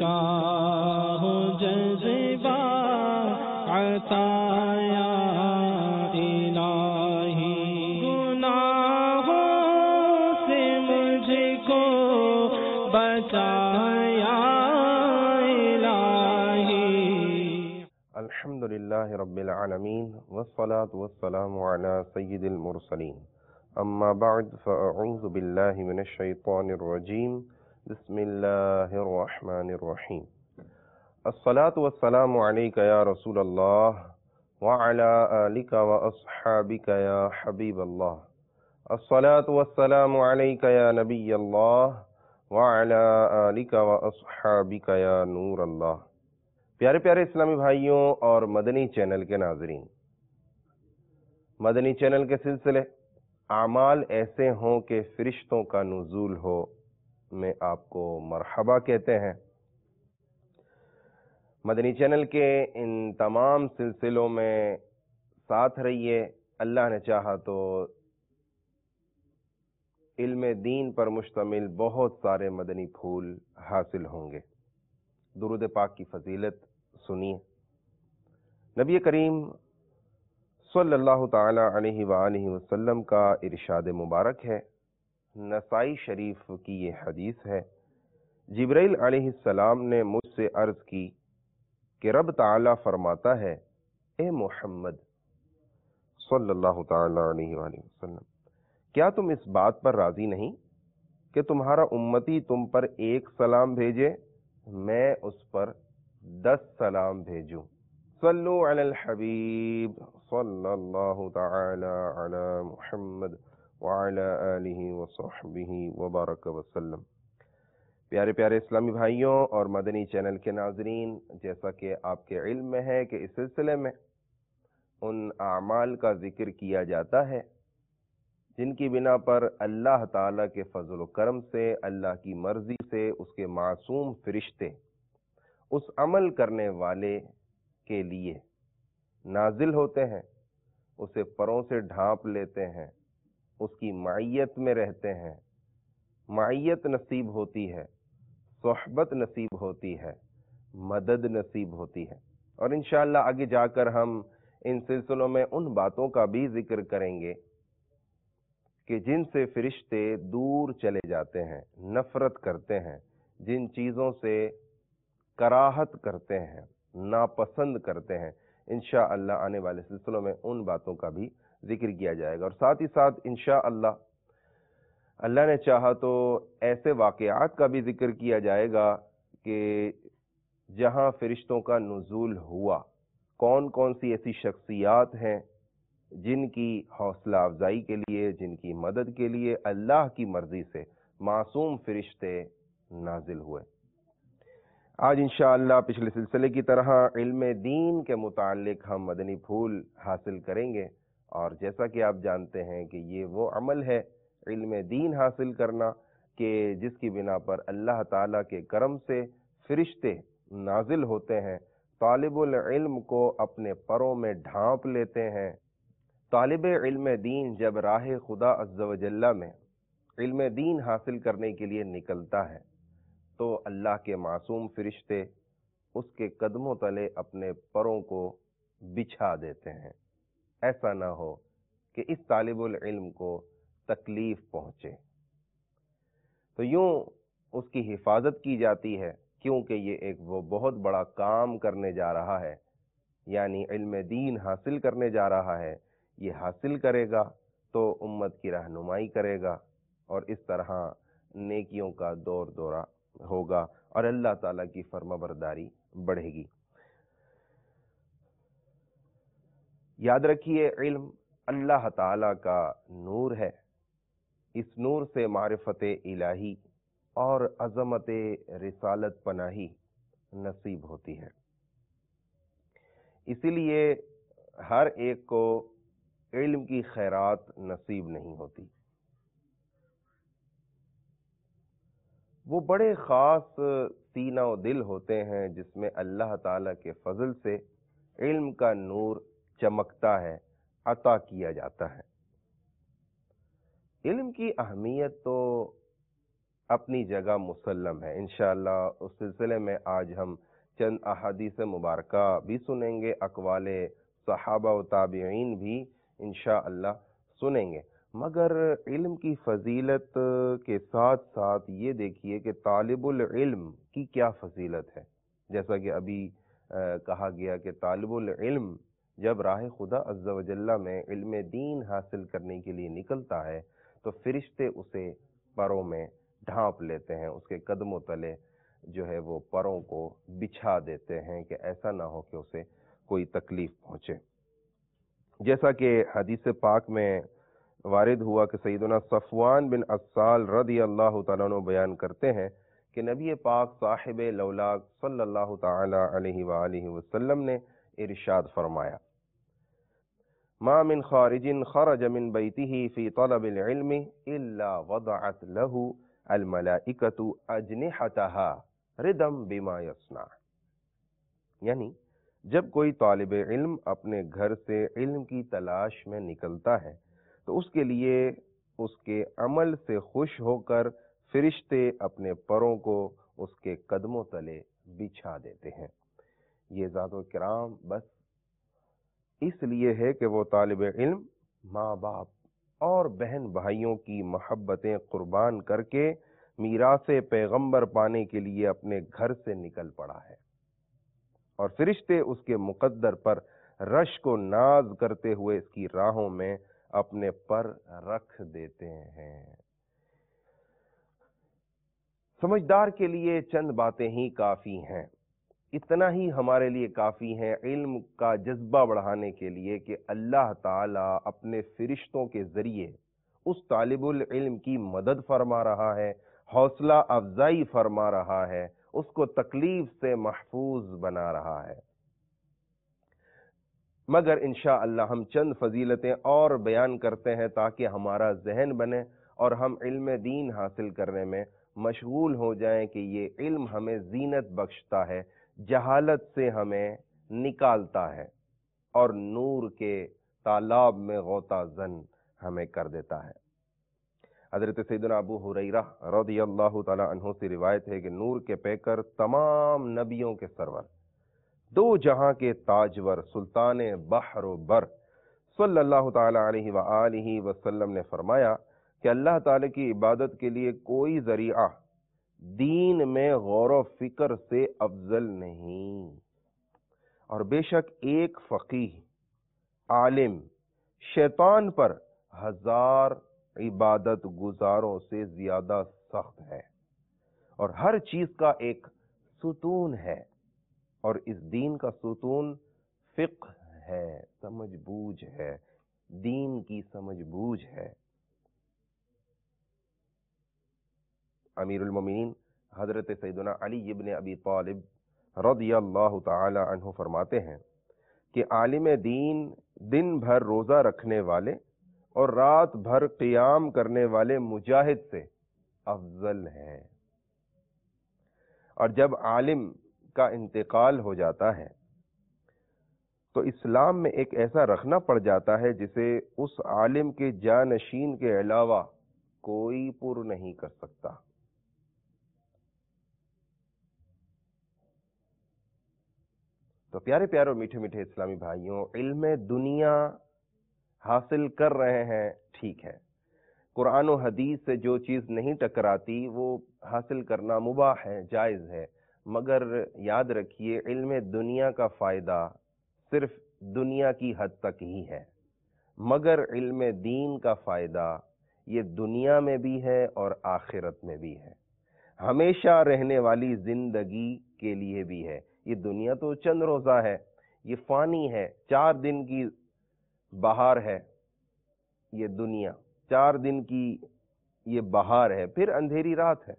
کا ہو جذبہ عطا یا الہی، گناہوں سے مجھ کو بچایا الہی۔ الحمدللہ رب العالمین والصلاة والسلام علی سید المرسلین، اما بعد فاعوذ باللہ من الشیطان الرجیم، بسم اللہ الرحمن الرحیم۔ الصلاة والسلام علیک یا رسول اللہ وعلی آلک واصحابک یا حبیب اللہ، الصلاة والسلام علیک یا نبی اللہ وعلی آلک واصحابک یا نور اللہ۔ پیارے پیارے اسلامی بھائیوں اور مدنی چینل کے ناظرین، مدنی چینل کے سلسلے اعمال ایسے ہوں کہ فرشتوں کا نزول ہو میں آپ کو مرحبا کہتے ہیں۔ مدنی چینل کے ان تمام سلسلوں میں ساتھ رہیے، اللہ نے چاہا تو علم دین پر مشتمل بہت سارے مدنی پھول حاصل ہوں گے۔ درود پاک کی فضیلت سنیے۔ نبی کریم صلی اللہ تعالی علیہ وآلہ وسلم کا ارشاد مبارک ہے، نسائی شریف کی یہ حدیث ہے، جبرائیل علیہ السلام نے مجھ سے عرض کی کہ رب تعالی فرماتا ہے، اے محمد صلی اللہ تعالی علیہ وآلہ وسلم، کیا تم اس بات پر راضی نہیں کہ تمہارا امتی تم پر ایک سلام بھیجے، میں اس پر 10 سلام بھیجوں؟ صلو علی الحبیب صلی اللہ تعالی علی محمد وعلی آلہ وصحبہ وبارک وسلم۔ پیارے پیارے اسلامی بھائیوں اور مدنی چینل کے ناظرین، جیسا کہ آپ کے علم میں ہے کہ اس سلسلے میں ان اعمال کا ذکر کیا جاتا ہے جن کی بنا پر اللہ تعالیٰ کے فضل و کرم سے، اللہ کی مرضی سے اس کے معصوم فرشتے اس عمل کرنے والے کے لیے نازل ہوتے ہیں، اسے پروں سے ڈھانپ لیتے ہیں، اس کی معیت میں رہتے ہیں، معیت نصیب ہوتی ہے، صحبت نصیب ہوتی ہے، مدد نصیب ہوتی ہے۔ اور انشاءاللہ آگے جا کر ہم ان سلسلوں میں ان باتوں کا بھی ذکر کریں گے کہ جن سے فرشتے دور چلے جاتے ہیں، نفرت کرتے ہیں، جن چیزوں سے کراہت کرتے ہیں، ناپسند کرتے ہیں، انشاءاللہ آنے والے سلسلوں میں ان باتوں کا بھی ذکر کیا جائے گا۔ اور ساتھ ہی ساتھ انشاءاللہ اللہ نے چاہا تو ایسے واقعات کا بھی ذکر کیا جائے گا کہ جہاں فرشتوں کا نزول ہوا، کون کون سی ایسی شخصیات ہیں جن کی حوصلہ افزائی کے لیے، جن کی مدد کے لیے اللہ کی مرضی سے معصوم فرشتے نازل ہوئے۔ آج انشاءاللہ پچھلے سلسلے کی طرح علم دین کے متعلق ہم مدنی پھول حاصل کریں گے، اور جیسا کہ آپ جانتے ہیں کہ یہ وہ عمل ہے علم دین حاصل کرنا کہ جس کی بنا پر اللہ تعالیٰ کے کرم سے فرشتے نازل ہوتے ہیں، طالب العلم کو اپنے پروں میں ڈھانپ لیتے ہیں۔ طالب علم دین جب راہ خدا عز و جل میں علم دین حاصل کرنے کے لیے نکلتا ہے تو اللہ کے معصوم فرشتے اس کے قدموں تلے اپنے پروں کو بچھا دیتے ہیں، ایسا نہ ہو کہ اس طالب العلم کو تکلیف پہنچے۔ تو یوں اس کی حفاظت کی جاتی ہے، کیونکہ یہ ایک وہ بہت بڑا کام کرنے جا رہا ہے، یعنی علم دین حاصل کرنے جا رہا ہے۔ یہ حاصل کرے گا تو امت کی رہنمائی کرے گا، اور اس طرح نیکیوں کا دور دورہ ہوگا اور اللہ تعالیٰ کی فرما برداری بڑھے گی۔ یاد رکھیے، علم اللہ تعالیٰ کا نور ہے، اس نور سے معرفت الہی اور عظمت رسالت پناہی نصیب ہوتی ہے۔ اسی لیے ہر ایک کو علم کی خیرات نصیب نہیں ہوتی۔ وہ بڑے خاص سینہ و دل ہوتے ہیں جس میں اللہ تعالیٰ کے فضل سے علم کا نور چمکتا ہے، عطا کیا جاتا ہے۔ علم کی اہمیت تو اپنی جگہ مسلم ہے۔ انشاءاللہ اس سلسلے میں آج ہم چند احادیث مبارکہ بھی سنیں گے، اقوال صحابہ و تابعین بھی انشاءاللہ سنیں گے، مگر علم کی فضیلت کے ساتھ ساتھ یہ دیکھیے کہ طالب العلم کی کیا فضیلت ہے۔ جیسا کہ ابھی کہا گیا کہ طالب العلم جب راہ خدا عز و جل میں علم دین حاصل کرنے کے لیے نکلتا ہے تو فرشتے اسے پروں میں ڈھانپ لیتے ہیں، اس کے قدموں تلے جو ہے وہ پروں کو بچھا دیتے ہیں کہ ایسا نہ ہو کہ اسے کوئی تکلیف پہنچے۔ جیسا کہ حدیث پاک میں وارد ہوا کہ سیدنا صفوان بن عسال رضی اللہ تعالیٰ عنہ بیان کرتے ہیں کہ نبی پاک صاحب لولاک صلی اللہ تعالی علیہ وآلہ وسلم نے ارشاد فرمایا، ما من خارج خرج من بیتہ فی طلب العلم الا وضعت له الملائکۃ اجنحتها ردا بما یصنع، یعنی جب کوئی طالب علم اپنے گھر سے علم کی تلاش میں نکلتا ہے تو اس کے لیے اس کے عمل سے خوش ہو کر فرشتے اپنے پروں کو اس کے قدموں تلے بچھا دیتے ہیں۔ یہ ذات و کرام بس اس لیے ہے کہ وہ طالب علم ماں باپ اور بہن بھائیوں کی محبتیں قربان کر کے میراث پیغمبر پانے کے لیے اپنے گھر سے نکل پڑا ہے، اور فرشتے اس کے مقدر پر رشک و ناز کرتے ہوئے اس کی راہوں میں اپنے پر رکھ دیتے ہیں۔ سمجھدار کے لیے چند باتیں ہی کافی ہیں، اتنا ہی ہمارے لیے کافی ہیں علم کا جذبہ بڑھانے کے لیے کہ اللہ تعالیٰ اپنے فرشتوں کے ذریعے اس طالب العلم کی مدد فرما رہا ہے، حوصلہ افزائی فرما رہا ہے، اس کو تکلیف سے محفوظ بنا رہا ہے۔ مگر انشاءاللہ ہم چند فضیلتیں اور بیان کرتے ہیں تاکہ ہمارا ذہن بنے اور ہم علم دین حاصل کرنے میں مشغول ہو جائیں کہ یہ علم ہمیں زینت بخشتا ہے، جہالت سے ہمیں نکالتا ہے اور نور کے تالاب میں غوطہ زن ہمیں کر دیتا ہے۔ حضرت سیدنا ابو ہریرہ رضی اللہ تعالی عنہ سے روایت ہے کہ نور کے پیکر تمام نبیوں کے سرور، دو جہاں کے تاجور، سلطان بحر و بر صلی اللہ تعالی علیہ وآلہ وسلم نے فرمایا کہ اللہ تعالی کی عبادت کے لیے کوئی ذریعہ دین میں غور و فکر سے افضل نہیں، اور بے شک ایک فقیہ عالم شیطان پر 1000 عبادت گزاروں سے زیادہ سخت ہے، اور ہر چیز کا ایک ستون ہے، اور اس دین کا ستون فقہ ہے، سمجھ بوجھ ہے، دین کی سمجھ بوجھ ہے۔ امیر المومنین حضرت سیدنا علی ابن ابی طالب رضی اللہ تعالی عنہ فرماتے ہیں کہ عالم دین دن بھر روزہ رکھنے والے اور رات بھر قیام کرنے والے مجاہد سے افضل ہے، اور جب عالم کا انتقال ہو جاتا ہے تو اسلام میں ایک ایسا رکھنا پڑ جاتا ہے جسے اس عالم کے جانشین کے علاوہ کوئی پر نہیں کر سکتا۔ تو پیارے پیارے اور میٹھے میٹھے اسلامی بھائیوں، علم دنیا حاصل کر رہے ہیں، ٹھیک ہے، قرآن و حدیث سے جو چیز نہیں ٹکراتی وہ حاصل کرنا مباح ہے، جائز ہے، مگر یاد رکھیے علم دنیا کا فائدہ صرف دنیا کی حد تک ہی ہے، مگر علم دین کا فائدہ یہ دنیا میں بھی ہے اور آخرت میں بھی ہے، ہمیشہ رہنے والی زندگی کے لیے بھی ہے۔ یہ دنیا تو چند روزہ ہے، یہ فانی ہے، 4 دن کی بہار ہے، یہ دنیا 4 دن کی یہ بہار ہے، پھر اندھیری رات ہے،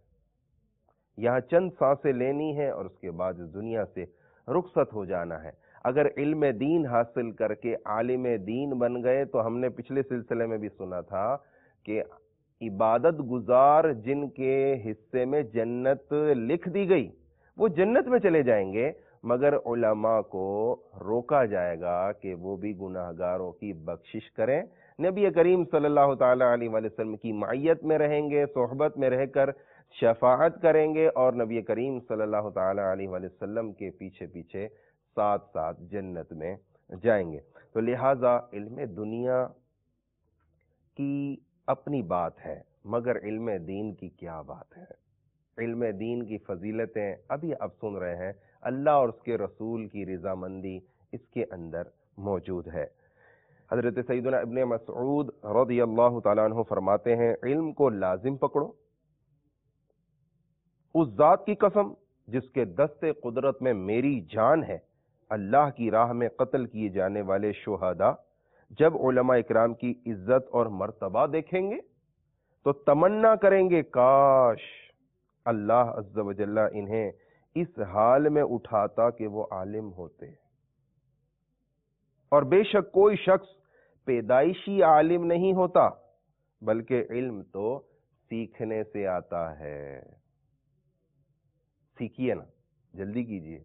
یہاں چند سانسیں لینی ہے اور اس کے بعد دنیا سے رخصت ہو جانا ہے۔ اگر علم دین حاصل کر کے عالم دین بن گئے تو ہم نے پچھلے سلسلے میں بھی سنا تھا کہ عبادت گزار جن کے حصے میں جنت لکھ دی گئی وہ جنت میں چلے جائیں گے، مگر علماء کو روکا جائے گا کہ وہ بھی گناہگاروں کی بخشش کریں، نبی کریم صلی اللہ تعالی علیہ وسلم کی معیت میں رہیں گے، صحبت میں رہ کر شفاعت کریں گے اور نبی کریم صلی اللہ تعالی علیہ وآلہ وسلم کے پیچھے پیچھے ساتھ ساتھ جنت میں جائیں گے۔ تو لہٰذا علم دنیا کی اپنی بات ہے، مگر علم دین کی کیا بات ہے؟ علم دین کی فضیلتیں ابھی آپ سن رہے ہیں، اللہ اور اس کے رسول کی رضامندی اس کے اندر موجود ہے۔ حضرت سیدنا ابن مسعود رضی اللہ تعالیٰ عنہ فرماتے ہیں، علم کو لازم پکڑو، اس ذات کی قسم جس کے دست قدرت میں میری جان ہے، اللہ کی راہ میں قتل کیے جانے والے شہداء جب علماء اکرام کی عزت اور مرتبہ دیکھیں گے تو تمنا کریں گے کاش اللہ عز و جل انہیں اس حال میں اٹھاتا کہ وہ عالم ہوتے۔ اور بے شک کوئی شخص پیدائشی عالم نہیں ہوتا، بلکہ علم تو سیکھنے سے آتا ہے۔ سیکھیے نا، جلدی کیجیے،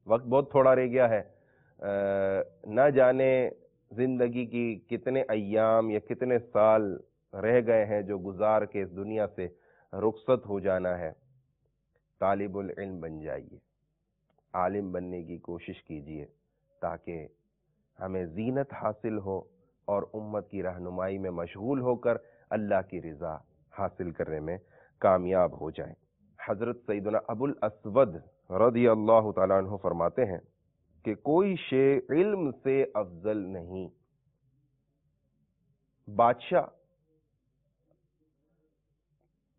وقت بہت تھوڑا رہ گیا ہے، نہ جانے زندگی کی کتنے ایام یا کتنے سال رہ گئے ہیں جو گزار کے اس دنیا سے رخصت ہو جانا ہے۔ طالب العلم بن جائیے، عالم بننے کی کوشش کیجیے تاکہ ہمیں زینت حاصل ہو اور امت کی رہنمائی میں مشغول ہو کر اللہ کی رضا حاصل کرنے میں کامیاب ہو جائیں۔ حضرت سیدنا ابو الاسود رضی اللہ تعالیٰ عنہ فرماتے ہیں کہ کوئی شے علم سے افضل نہیں۔ بادشاہ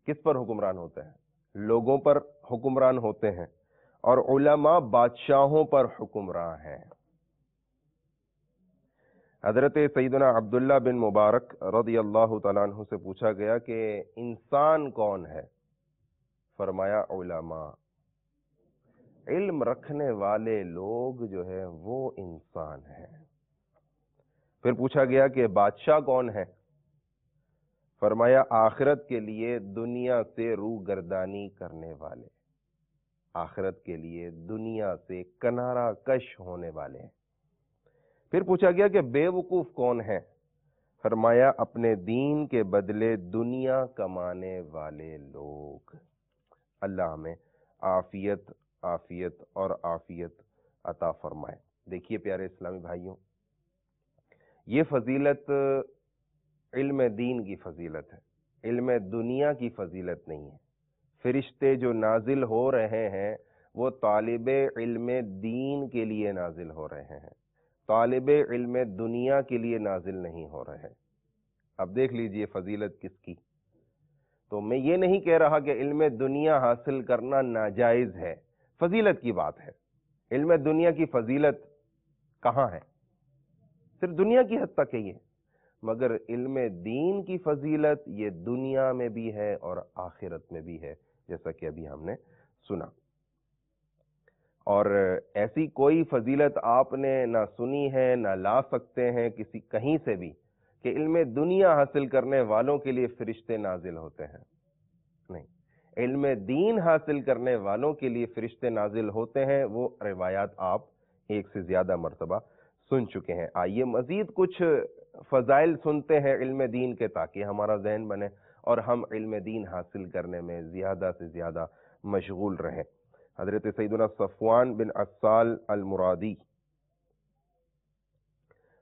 کس پر حکمران ہوتے ہیں؟ لوگوں پر حکمران ہوتے ہیں، اور علماء بادشاہوں پر حکمران ہیں۔ حضرت سیدنا عبداللہ بن مبارک رضی اللہ تعالیٰ عنہ سے پوچھا گیا کہ انسان کون ہے؟ فرمایا علماء، علم رکھنے والے لوگ جو ہے وہ انسان ہیں۔ پھر پوچھا گیا کہ بادشاہ کون ہے؟ فرمایا آخرت کے لیے دنیا سے روگردانی کرنے والے، آخرت کے لیے دنیا سے کنارہ کش ہونے والے ہیں۔ پھر پوچھا گیا کہ بے وقوف کون ہے؟ فرمایا اپنے دین کے بدلے دنیا کمانے والے لوگ۔ اللہ ہمیں عافیت عافیت اور عافیت عطا فرمائے۔ دیکھیے پیارے اسلامی بھائیوں، یہ فضیلت علم دین کی فضیلت ہے، علم دنیا کی فضیلت نہیں ہے۔ فرشتے جو نازل ہو رہے ہیں وہ طالب علم دین کے لیے نازل ہو رہے ہیں، طالب علم دنیا کے لیے نازل نہیں ہو رہے۔ اب دیکھ لیجئے فضیلت کس کی۔ تو میں یہ نہیں کہہ رہا کہ علم دنیا حاصل کرنا ناجائز ہے، فضیلت کی بات ہے۔ علم دنیا کی فضیلت کہاں ہے؟ صرف دنیا کی حد تک ہے یہ، مگر علم دین کی فضیلت یہ دنیا میں بھی ہے اور آخرت میں بھی ہے، جیسا کہ ابھی ہم نے سنا۔ اور ایسی کوئی فضیلت آپ نے نہ سنی ہے نہ لا سکتے ہیں کہیں سے بھی کہ علم دنیا حاصل کرنے والوں کے لیے فرشتے نازل ہوتے ہیں، نہیں۔ علم دین حاصل کرنے والوں کے لیے فرشتے نازل ہوتے ہیں، وہ روایات آپ ایک سے زیادہ مرتبہ سن چکے ہیں۔ آئیے مزید کچھ فضائل سنتے ہیں علم دین کے، تاکہ ہمارا ذہن بنے اور ہم علم دین حاصل کرنے میں زیادہ سے زیادہ مشغول رہیں۔ حضرت سیدنا صفوان بن عسال المرادی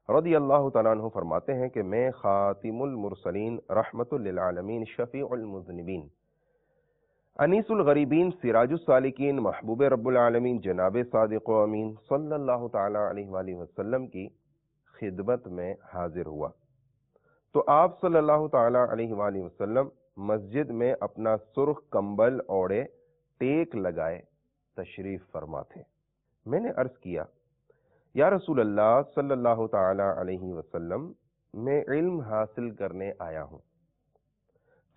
رضی اللہ تعالیٰ عنہ فرماتے ہیں کہ میں خاتم المرسلین رحمت للعالمین شفیع المذنبین انیس الغریبین سراج السالکین محبوب رب العالمین جناب صادق و امین صلی اللہ تعالیٰ علیہ وآلہ وسلم کی خدمت میں حاضر ہوا تو آپ صلی اللہ تعالیٰ علیہ وآلہ وسلم مسجد میں اپنا سرخ کمبل اوڑے ٹیک لگائے تشریف فرما تھے۔ میں نے عرض کیا یا رسول اللہ صلی اللہ تعالی علیہ وسلم، میں علم حاصل کرنے آیا ہوں۔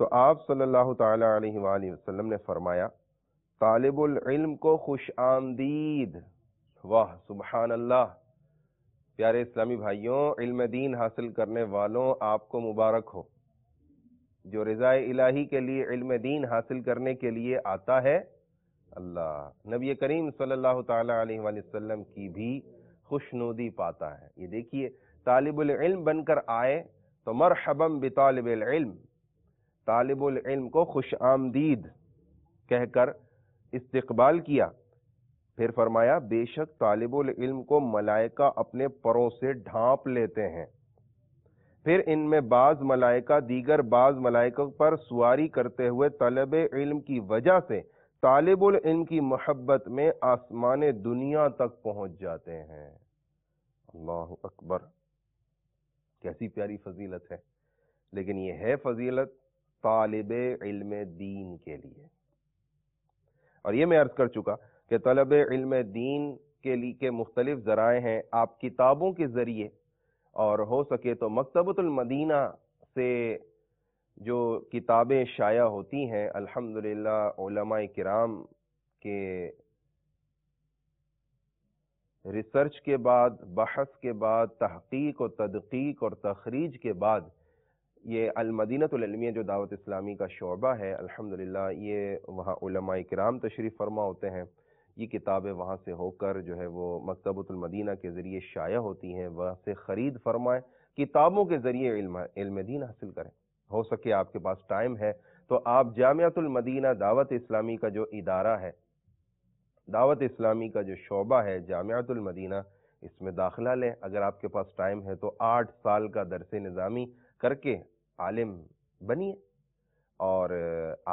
تو آپ صلی اللہ تعالی علیہ وآلہ وسلم نے فرمایا طالب العلم کو خوش آمدید۔ واہ سبحان اللہ! پیارے اسلامی بھائیوں، علم دین حاصل کرنے والوں آپ کو مبارک ہو۔ جو رضا الہی کے لیے علم دین حاصل کرنے کے لیے آتا ہے، اللہ نبی کریم صلی اللہ تعالی علیہ وآلہ وسلم کی بھی خوشنودی پاتا ہے۔ یہ دیکھیے، طالب العلم بن کر آئے تو مرحبا بطالب العلم، طالب العلم کو خوش آمدید۔ کہہ کر استقبال کیا. پھر فرمایا بے شک طالب العلم کو ملائکہ اپنے پروں سے ڈھانپ لیتے ہیں. پھر ان میں بعض ملائکہ دیگر بعض ملائکہ پر سواری کرتے ہوئے طلب علم کی وجہ سے طالب العلم کی محبت میں آسمان دنیا تک پہنچ جاتے ہیں. اللہ اکبر، کیسی پیاری فضیلت ہے. لیکن یہ ہے فضیلت طالب علم دین کے لیے. اور یہ میں عرض کر چکا کہ طلب علم دین کے لیے مختلف ذرائع ہیں. آپ کتابوں کے ذریعے اور ہو سکے تو مکتبۃ المدینہ سے جو کتابیں شائع ہوتی ہیں، الحمدللہ علماء کرام کے ریسرچ کے بعد، بحث کے بعد، تحقیق و تدقیق اور تخریج کے بعد یہ المدینۃ العلمیہ جو دعوت اسلامی کا شعبہ ہے، الحمدللہ یہ وہاں علماء کرام تشریف فرما ہوتے ہیں. یہ کتابیں وہاں سے ہو کر جو ہے وہ مکتبۃ المدینہ کے ذریعے شائع ہوتی ہیں. وہاں سے خرید فرمائیں، کتابوں کے ذریعے علم دین حاصل کریں. ہو سکے آپ کے پاس ٹائم ہے تو آپ جامعۃ المدینہ دعوت اسلامی کا جو ادارہ ہے، دعوت اسلامی کا جو شعبہ ہے جامعۃ المدینہ، اس میں داخلہ لیں. اگر آپ کے پاس ٹائم ہے تو 8 سال کا درس نظامی کر کے عالم بنیے، اور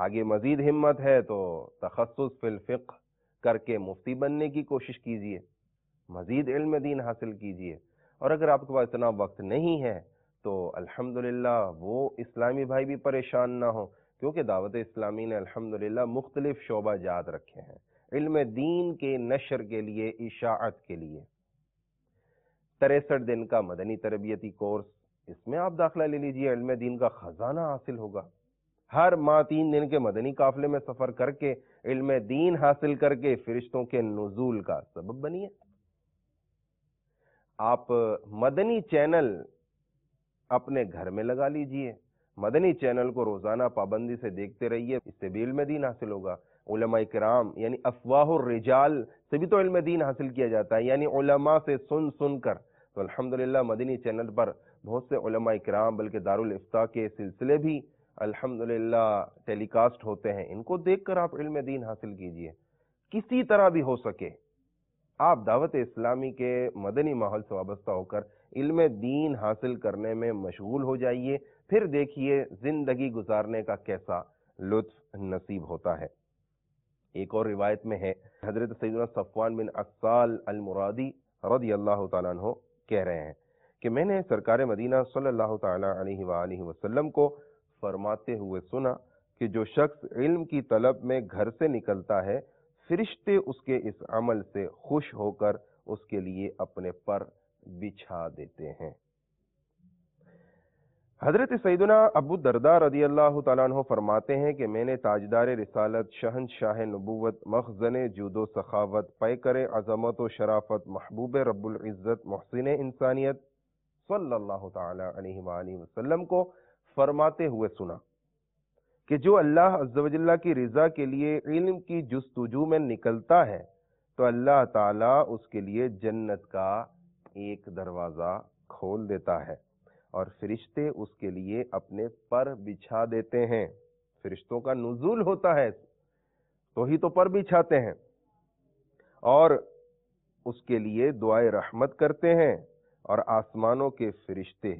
آگے مزید ہمت ہے تو تخصص فی الفقہ کر کے مفتی بننے کی کوشش کیجئے، مزید علم دین حاصل کیجئے. اور اگر آپ کے پاس اتنا وقت نہیں ہے تو الحمدللہ وہ اسلامی بھائی بھی پریشان نہ ہو، کیونکہ دعوت اسلامی نے الحمدللہ مختلف شعبہ جات رکھے ہیں علم دین کے نشر کے لیے، اشاعت کے لیے. 63 دن کا مدنی تربیتی کورس، اس میں آپ داخلہ لے لیجئے، علم دین کا خزانہ حاصل ہوگا. ہر ماہ 3 دن کے مدنی قافلے میں سفر کر کے علم دین حاصل کر کے فرشتوں کے نزول کا سبب بنیے. آپ مدنی چینل اپنے گھر میں لگا لیجئے، مدنی چینل کو روزانہ پابندی سے دیکھتے رہیے، اس سے بھی علم دین حاصل ہوگا. علماء کرام یعنی افواہ الرجال سے بھی تو علم دین حاصل کیا جاتا ہے، یعنی علماء سے سن کر. تو الحمدللہ مدنی چینل پر بہت سے علماء کرام بلکہ دارالافتاء کے سلسلے بھی الحمدللہ ٹیلی کاسٹ ہوتے ہیں. ان کو دیکھ کر آپ علم دین حاصل کیجئے. کسی طرح بھی ہو سکے آپ دعوت اسلامی کے مدنی ماحول سے وابستہ ہو کر علم دین حاصل کرنے میں مشغول ہو جائیے. پھر دیکھیے زندگی گزارنے کا کیسا لطف نصیب ہوتا ہے. ایک اور روایت میں ہے، حضرت سیدنا صفوان بن عسال المرادی رضی اللہ تعالیٰ عنہ کہہ رہے ہیں کہ میں نے سرکار مدینہ صلی اللہ تعالیٰ علیہ وآلہ وسلم کو فرماتے ہوئے سنا کہ جو شخص علم کی طلب میں گھر سے نکلتا ہے، فرشتے اس کے اس عمل سے خوش ہو کر اس کے لیے اپنے پر بچھا دیتے ہیں. حضرت سیدنا ابو الدرداء رضی اللہ تعالیٰ عنہ فرماتے ہیں کہ میں نے تاجدار رسالت، شہنشاہ نبوت، مخزن جود و سخاوت، پیکر عظمت و شرافت، محبوب رب العزت، محسن انسانیت صلی اللہ تعالیٰ علیہ وآلہ وسلم کو فرماتے ہوئے سنا کہ جو اللہ عز و جل کی رضا کے لیے علم کی جستجو میں نکلتا ہے تو اللہ تعالیٰ اس کے لیے جنت کا ایک دروازہ کھول دیتا ہے اور فرشتے اس کے لیے اپنے پر بچھا دیتے ہیں. فرشتوں کا نزول ہوتا ہے تو ہی تو پر بچھاتے ہیں، اور اس کے لیے دعائے رحمت کرتے ہیں، اور آسمانوں کے فرشتے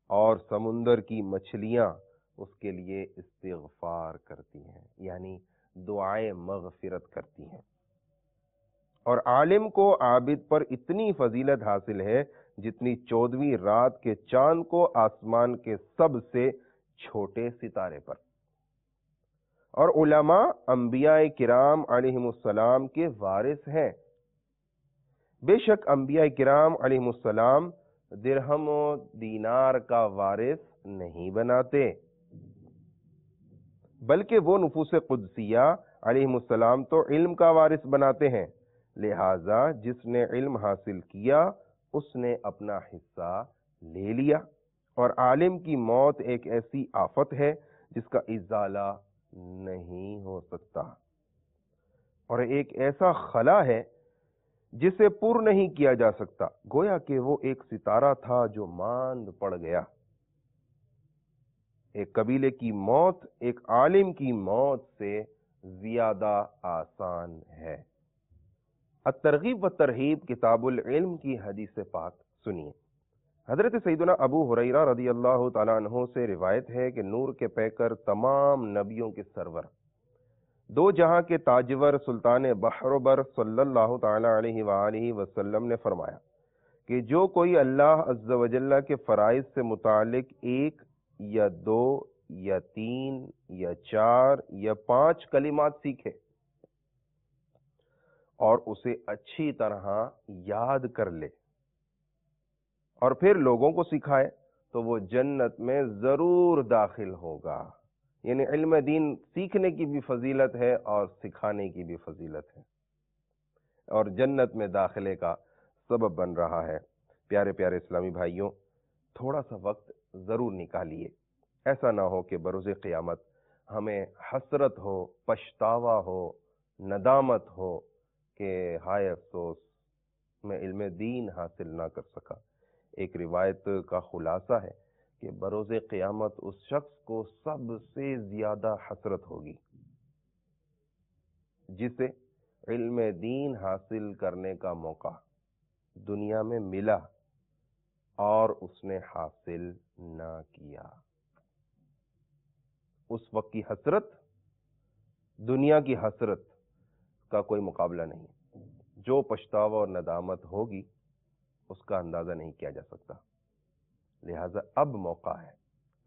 اور سمندر کی مچھلیاں اس کے لیے استغفار کرتی ہیں، یعنی دعائے مغفرت کرتی ہیں. اور عالم کو عابد پر اتنی فضیلت حاصل ہے جتنی 14ویں رات کے چاند کو آسمان کے سب سے چھوٹے ستارے پر. اور علماء انبیاء کرام علیہم السلام کے وارث ہیں. بے شک انبیاء کرام علیہم السلام درہم و دینار کا وارث نہیں بناتے، بلکہ وہ نفوس قدسیہ علیہم السلام تو علم کا وارث بناتے ہیں. لہذا جس نے علم حاصل کیا اس نے اپنا حصہ لے لیا. اور عالم کی موت ایک ایسی آفت ہے جس کا ازالہ نہیں ہو سکتا، اور ایک ایسا خلا ہے جسے پر نہیں کیا جا سکتا. گویا کہ وہ ایک ستارہ تھا جو ماند پڑ گیا. ایک قبیلے کی موت ایک عالم کی موت سے زیادہ آسان ہے۔ الترغیب و ترہیب کتاب العلم کی حدیث پاک سنیے۔ حضرت سیدنا ابو ہریرہ رضی اللہ تعالیٰ عنہ سے روایت ہے کہ نور کے پیکر تمام نبیوں کے سرور دو جہاں کے تاجور سلطان بحر و بر صلی اللہ تعالیٰ علیہ وآلہ وسلم نے فرمایا کہ جو کوئی اللہ عز و جل کے فرائض سے متعلق 1 یا 2 یا 3 یا 4 یا 5 کلمات سیکھے اور اسے اچھی طرح یاد کر لے اور پھر لوگوں کو سکھائے تو وہ جنت میں ضرور داخل ہوگا۔ یعنی علم دین سیکھنے کی بھی فضیلت ہے اور سکھانے کی بھی فضیلت ہے اور جنت میں داخلے کا سبب بن رہا ہے۔ پیارے پیارے اسلامی بھائیوں، تھوڑا سا وقت ضرور نکالیے، ایسا نہ ہو کہ بروز قیامت ہمیں حسرت ہو، پچھتاوا ہو، ندامت ہو کہ ہائے افسوس میں علم دین حاصل نہ کر سکا۔ ایک روایت کا خلاصہ ہے کہ بروز قیامت اس شخص کو سب سے زیادہ حسرت ہوگی جسے علم دین حاصل کرنے کا موقع دنیا میں ملا اور اس نے حاصل نہ کیا۔ اس وقت کی حسرت دنیا کی حسرت کا کوئی مقابلہ نہیں۔ جو پچھتاوا اور ندامت ہوگی اس کا اندازہ نہیں کیا جا سکتا۔ لہذا اب موقع ہے،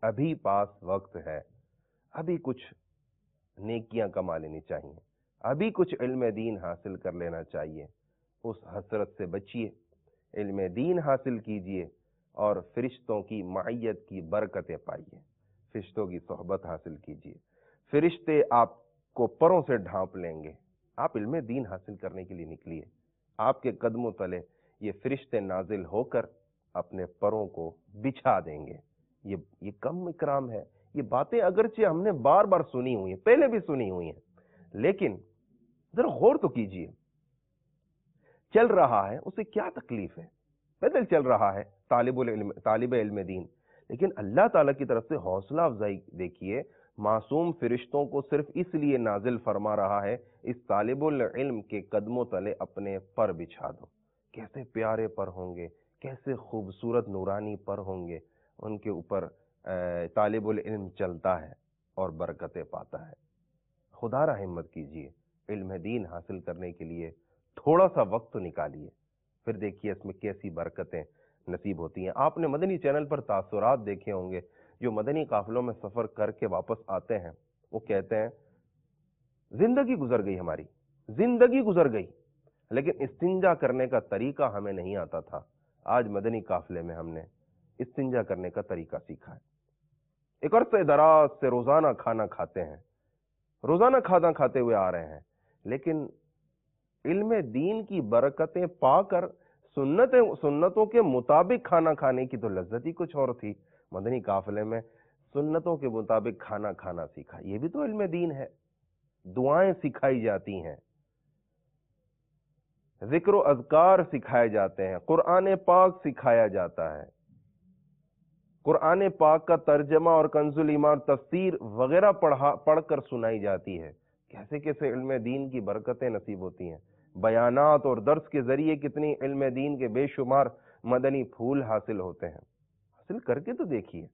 ابھی پاس وقت ہے، ابھی کچھ نیکیاں کما لینی چاہیے، ابھی کچھ علم دین حاصل کر لینا چاہیے۔ اس حسرت سے بچیے، علم دین حاصل کیجئے اور فرشتوں کی معیت کی برکتیں پائیے، فرشتوں کی صحبت حاصل کیجئے۔ فرشتے آپ کو پروں سے ڈھانپ لیں گے۔ آپ علم دین حاصل کرنے کے لیے نکلیے، آپ کے قدموں تلے یہ فرشتے نازل ہو کر اپنے پروں کو بچھا دیں گے۔ یہ کم اکرام ہے۔ یہ باتیں اگرچہ ہم نے بار بار سنی ہوئی ہیں، پہلے بھی سنی ہوئی ہیں، لیکن ذرا غور تو کیجئے۔ چل رہا ہے اسے کیا تکلیف ہے، پیدل چل رہا ہے طالب علم دین، لیکن اللہ تعالیٰ کی طرف سے حوصلہ افزائی دیکھیے۔ معصوم فرشتوں کو صرف اس لیے نازل فرما رہا ہے اس طالب العلم کے قدموں تلے اپنے پر بچھا دو۔ کیسے پیارے پر ہوں گے، کیسے خوبصورت نورانی پر ہوں گے، ان کے اوپر طالب العلم چلتا ہے اور برکتیں پاتا ہے۔ خدا را ہمت کیجئے، علم دین حاصل کرنے کے لیے تھوڑا سا وقت تو نکالیے، پھر دیکھیے اس میں کیسی برکتیں نصیب ہوتی ہیں۔ آپ نے مدنی چینل پر تاثرات دیکھے ہوں گے، جو مدنی قافلوں میں سفر کر کے واپس آتے ہیں، وہ کہتے ہیں زندگی گزر گئی، ہماری زندگی گزر گئی، لیکن استنجا کرنے کا طریقہ ہمیں نہیں آتا تھا۔ آج مدنی قافلے میں ہم نے استنجا کرنے کا طریقہ سیکھا ہے۔ ایک عرصہ دراز سے روزانہ کھانا کھاتے ہیں، روزانہ کھانا کھاتے ہوئے آ رہے ہیں، لیکن علم دین کی برکتیں پا کر سنتوں کے مطابق کھانا کھانے کی تو لذت ہی کچھ اور تھی۔ مدنی قافلے میں سنتوں کے مطابق کھانا کھانا سیکھا، یہ بھی تو علم دین ہے۔ دعائیں سکھائی جاتی ہیں، ذکر و اذکار سکھائے جاتے ہیں، قرآن پاک سکھایا جاتا ہے، قرآن پاک کا ترجمہ اور کنز الایمان تفسیر وغیرہ پڑھ کر سنائی جاتی ہے۔ کیسے کیسے علم دین کی برکتیں نصیب ہوتی ہیں۔ بیانات اور درس کے ذریعے کتنی علم دین کے بے شمار مدنی پھول حاصل ہوتے ہیں۔ حاصل کر کے تو دیکھیے،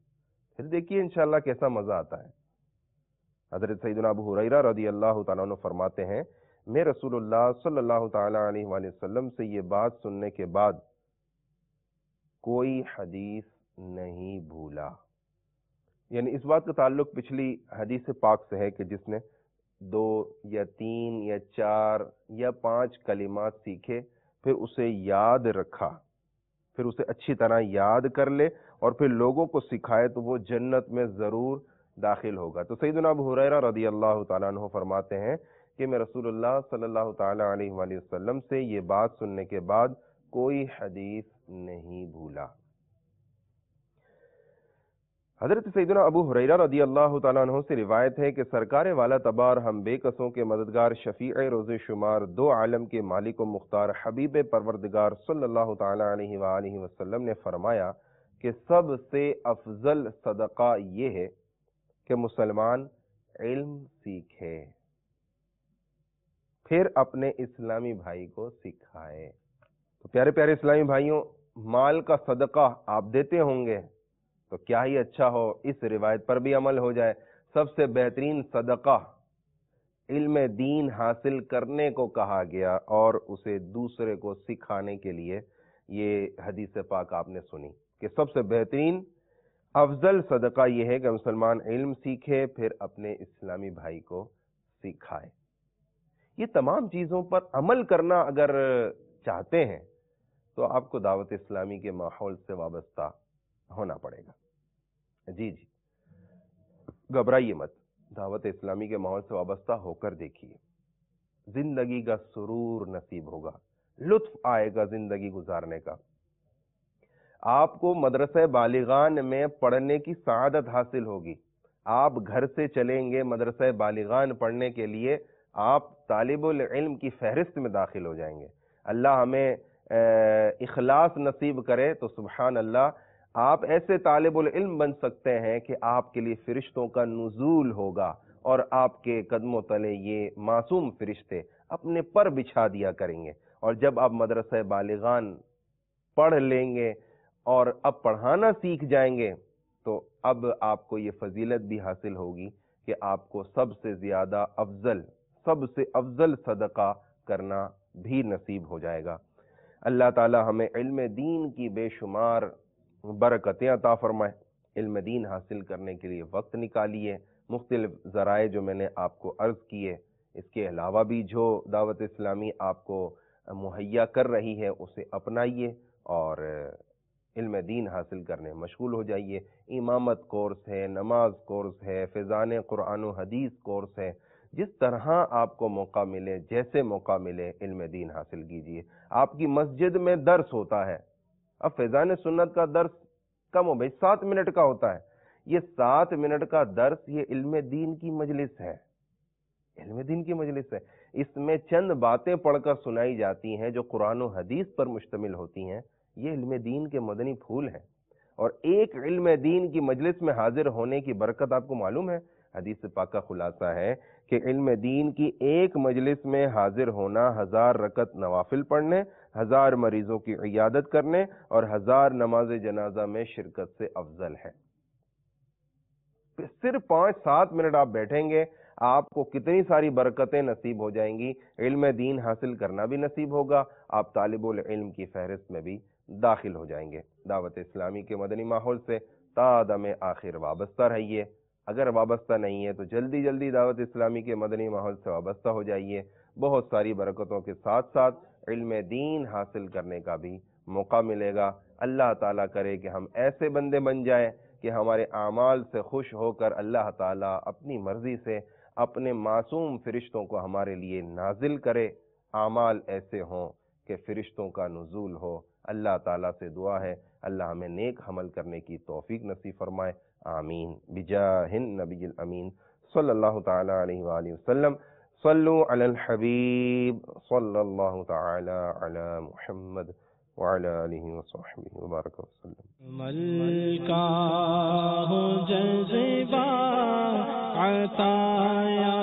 پھر دیکھیے انشاءاللہ کیسا مزہ آتا ہے۔ حضرت سیدنا ابو ہریرہ رضی اللہ تعالیٰ عنہ فرماتے ہیں، میں رسول اللہ صلی اللہ تعالیٰ علیہ وآلہ وسلم سے یہ بات سننے کے بعد کوئی حدیث نہیں بھولا۔ یعنی اس بات کا تعلق پچھلی حدیث پاک سے ہے کہ جس نے 2 یا 3 یا 4 یا 5 کلمات سیکھے، پھر اسے یاد رکھا، پھر اسے اچھی طرح یاد کر لے اور پھر لوگوں کو سکھائے تو وہ جنت میں ضرور داخل ہوگا۔ تو سیدنا ابو ہریرہ رضی اللہ تعالیٰ عنہ فرماتے ہیں کہ میں رسول اللہ صلی اللہ تعالیٰ علیہ وآلہ وسلم سے یہ بات سننے کے بعد کوئی حدیث نہیں بھولا۔ حضرت سیدنا ابو ہریرہ رضی اللہ تعالیٰ عنہ سے روایت ہے کہ سرکار والا تبار ہم بے کسوں کے مددگار شفیع روز شمار دو عالم کے مالک و مختار حبیب پروردگار صلی اللہ تعالیٰ علیہ وآلہ وسلم نے فرمایا کہ سب سے افضل صدقہ یہ ہے کہ مسلمان علم سیکھے، پھر اپنے اسلامی بھائی کو سکھائے۔ تو پیارے پیارے اسلامی بھائیوں، مال کا صدقہ آپ دیتے ہوں گے تو کیا ہی اچھا ہو اس روایت پر بھی عمل ہو جائے۔ سب سے بہترین صدقہ علم دین حاصل کرنے کو کہا گیا اور اسے دوسرے کو سکھانے کے لیے یہ حدیث پاک آپ نے سنی کہ سب سے بہترین افضل صدقہ یہ ہے کہ مسلمان علم سیکھے پھر اپنے اسلامی بھائی کو سکھائے۔ یہ تمام چیزوں پر عمل کرنا اگر چاہتے ہیں تو آپ کو دعوت اسلامی کے ماحول سے وابستہ ہونا پڑے گا۔ جی گھبرائیے مت، دعوت اسلامی کے ماحول سے وابستہ ہو کر دیکھیے، زندگی کا سرور نصیب ہوگا، لطف آئے گا زندگی گزارنے کا۔ آپ کو مدرسہ بالغان میں پڑھنے کی سعادت حاصل ہوگی۔ آپ گھر سے چلیں گے مدرسہ بالغان پڑھنے کے لیے، آپ طالب العلم کی فہرست میں داخل ہو جائیں گے۔ اللہ ہمیں اخلاص نصیب کرے تو سبحان اللہ، آپ ایسے طالب العلم بن سکتے ہیں کہ آپ کے لیے فرشتوں کا نزول ہوگا اور آپ کے قدموں تلے یہ معصوم فرشتے اپنے پر بچھا دیا کریں گے۔ اور جب آپ مدرسہ بالغان پڑھ لیں گے اور اب پڑھانا سیکھ جائیں گے تو اب آپ کو یہ فضیلت بھی حاصل ہوگی کہ آپ کو سب سے زیادہ سب سے افضل صدقہ کرنا بھی نصیب ہو جائے گا۔ اللہ تعالی ہمیں علم دین کی بے شمار برکتیں عطا فرمائے۔ علم دین حاصل کرنے کے لیے وقت نکالیے، مختلف ذرائع جو میں نے آپ کو عرض کیے، اس کے علاوہ بھی جو دعوت اسلامی آپ کو مہیا کر رہی ہے اسے اپنائیے اور علم دین حاصل کرنے مشغول ہو جائیے۔ امامت کورس ہے، نماز کورس ہے، فیضان قرآن و حدیث کورس ہے، جس طرح آپ کو موقع ملے، جیسے موقع ملے علم دین حاصل کیجیے۔ آپ کی مسجد میں درس ہوتا ہے، اب فیضان سنت کا درس کم ہو بھائی 7 منٹ کا ہوتا ہے، یہ 7 منٹ کا درس یہ علم دین کی مجلس ہے، علم دین کی مجلس ہے۔ اس میں چند باتیں پڑھ کر سنائی جاتی ہیں جو قرآن و حدیث پر مشتمل ہوتی ہیں، یہ علم دین کے مدنی پھول ہیں۔ اور ایک علم دین کی مجلس میں حاضر ہونے کی برکت آپ کو معلوم ہے، حدیث پاک کا خلاصہ ہے کہ علم دین کی ایک مجلس میں حاضر ہونا 1000 رکعت نوافل پڑھنے، 1000 مریضوں کی عیادت کرنے اور 1000 نماز جنازہ میں شرکت سے افضل ہے۔ صرف 5-7 منٹ آپ بیٹھیں گے، آپ کو کتنی ساری برکتیں نصیب ہو جائیں گی۔ علم دین حاصل کرنا بھی نصیب ہوگا، آپ طالب العلم کی فہرست میں بھی داخل ہو جائیں گے۔ دعوت اسلامی کے مدنی ماحول سے تا دم آخر وابستہ رہیے، اگر وابستہ نہیں ہے تو جلدی جلدی دعوت اسلامی کے مدنی ماحول سے وابستہ ہو جائیے۔ بہت ساری برکتوں کے ساتھ ساتھ علم دین حاصل کرنے کا بھی موقع ملے گا۔ اللہ تعالیٰ کرے کہ ہم ایسے بندے بن جائیں کہ ہمارے اعمال سے خوش ہو کر اللہ تعالیٰ اپنی مرضی سے اپنے معصوم فرشتوں کو ہمارے لیے نازل کرے، اعمال ایسے ہوں کہ فرشتوں کا نزول ہو۔ اللہ تعالیٰ سے دعا ہے اللہ ہمیں نیک عمل کرنے کی توفیق نصیب فرمائے، آمین بجاہ النبی الامین صلی اللہ تعالی علیہ وآلہ وسلم۔ صلو علی الحبیب صلی اللہ تعالی علی محمد وعلی آلہ وصحبہ وبارک وسلم۔ ملکہ ہو جذبہ عطایا